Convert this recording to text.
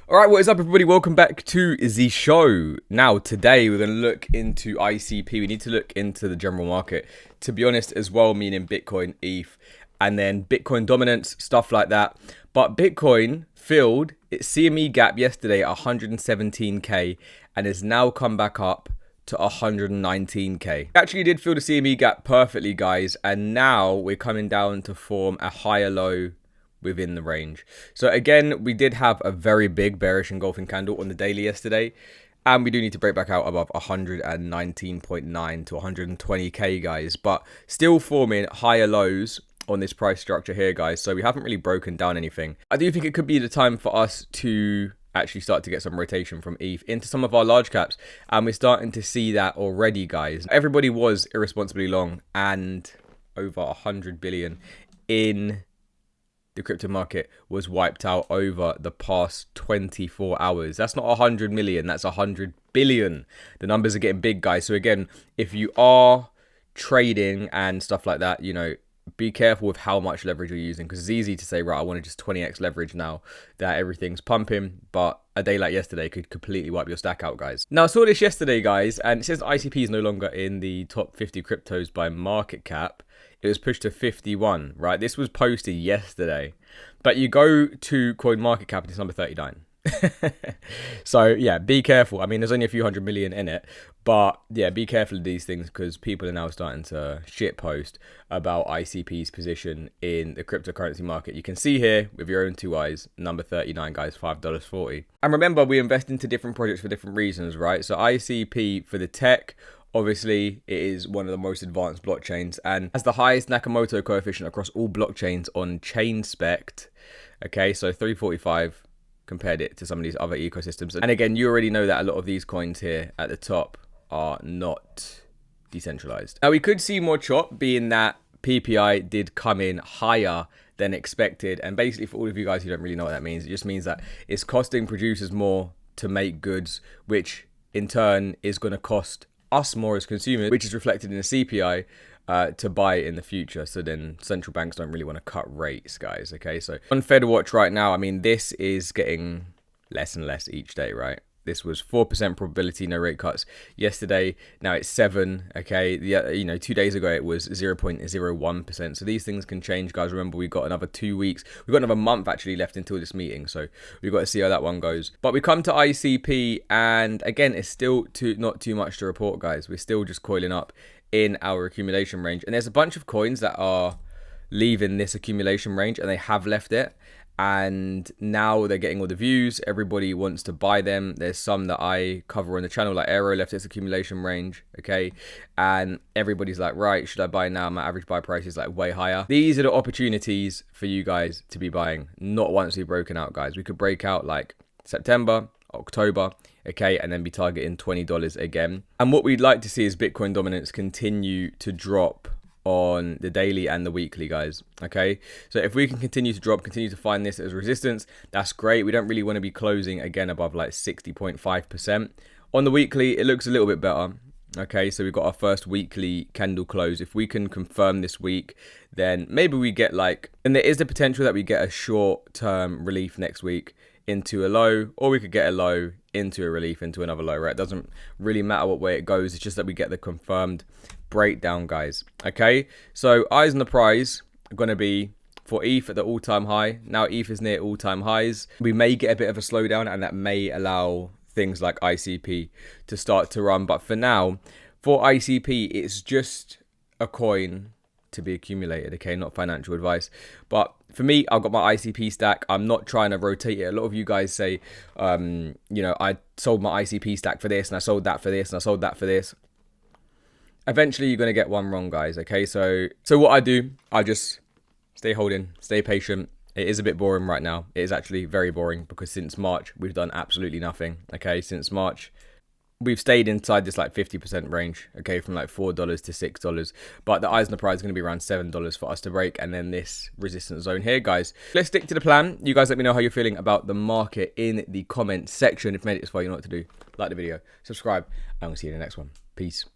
Alright, what is up everybody? Welcome back to the show. Now, today we're going to look into ICP. We need to look into the general market, to be honest, as well, meaning Bitcoin, ETH, and then Bitcoin dominance, stuff like that. But Bitcoin filled its CME gap yesterday at 117k and has now come back up to 119k. Actually did fill the CME gap perfectly, guys, and now we're coming down to form a higher low within the range. So again, we did have a very big bearish engulfing candle on the daily yesterday, and we do need to break back out above 119.9 to 120k, guys, but still forming higher lows on this price structure here, guys. So we haven't really broken down anything. I do think it could be the time for us to actually start to get some rotation from ETH into some of our large caps, and we're starting to see that already, guys. Everybody was irresponsibly long, and over 100 billion in the crypto market was wiped out over the past 24 hours. That's not 100 million, that's 100 billion. The numbers are getting big, guys. So again, if you are trading and stuff like that, you know, be careful with how much leverage you're using, because it's easy to say, right, I want to just 20x leverage now that everything's pumping, but a day like yesterday could completely wipe your stack out, guys. Now, I saw this yesterday, guys, and it says ICP is no longer in the top 50 cryptos by market cap. It was pushed to 51, right? This was posted yesterday, but you go to CoinMarketCap and it's number 39. So yeah, be careful. I mean, there's only a few hundred million in it, but yeah, be careful of these things, because people are now starting to shit post about ICP's position in the cryptocurrency market. You can see here with your own two eyes, number 39, guys, $5.40. And remember, we invest into different projects for different reasons, right? So ICP for the tech, obviously, it is one of the most advanced blockchains and has the highest Nakamoto coefficient across all blockchains on ChainSpect. Okay, so 345 compared it to some of these other ecosystems. And again, you already know that a lot of these coins here at the top are not decentralized. Now, we could see more chop, being that PPI did come in higher than expected. And basically, for all of you guys who don't really know what that means, it just means that it's costing producers more to make goods, which in turn is going to cost us more as consumers, which is reflected in the CPI to buy in the future. So then central banks don't really want to cut rates, guys. Okay, so on FedWatch right now, I mean, this is getting less and less each day, right? This was 4% probability no rate cuts yesterday. Now it's 7. Okay, you know, 2 days ago it was 0.01%. So these things can change, guys. Remember, we've got another 2 weeks. We've got another month actually left until this meeting. So we've got to see how that one goes. But we come to ICP, and again, it's still not too much to report, guys. We're still just coiling up in our accumulation range, and there's a bunch of coins that are leaving this accumulation range, and they have left it. And now they're getting all the views. Everybody wants to buy them. There's some that I cover on the channel, like Aero left its accumulation range, okay? And everybody's like, right, should I buy now? My average buy price is like way higher. These are the opportunities for you guys to be buying, not once we've broken out, guys. We could break out like September, October, okay, and then be targeting $20 again. And what we'd like to see is Bitcoin dominance continue to drop on the daily and the weekly, guys. Okay, so if we can continue to drop, continue to find this as resistance, that's great. We don't really want to be closing again above like 60.5%. On the weekly, it looks a little bit better. Okay, so we've got our first weekly candle close. If we can confirm this week, then maybe we get like, and there is the potential that we get a short-term relief next week into a low, or we could get a low into a relief into another low, right? It doesn't really matter what way it goes. It's just that we get the confirmed breakdown, guys. Okay, so eyes on the prize are going to be for ETH at the all-time high. Now ETH is near all-time highs. We may get a bit of a slowdown, and that may allow things like ICP to start to run. But for now, for ICP, it's just a coin to be accumulated, okay? Not financial advice. But for me, I've got my ICP stack. I'm not trying to rotate it. A lot of you guys say, you know, I sold my ICP stack for this, and I sold that for this, and I sold that for this. Eventually, you're going to get one wrong, guys, okay? So what I do, I just stay holding, stay patient. It is a bit boring right now. It is actually very boring, because since March, we've done absolutely nothing, okay? Since March, we've stayed inside this like 50% range, okay, from like $4 to $6. But the eyes on the prize is going to be around $7 for us to break, and then this resistance zone here, guys. Let's stick to the plan. You guys let me know how you're feeling about the market in the comment section. If you made it this far, you know what to do. Like the video, subscribe, and we'll see you in the next one. Peace.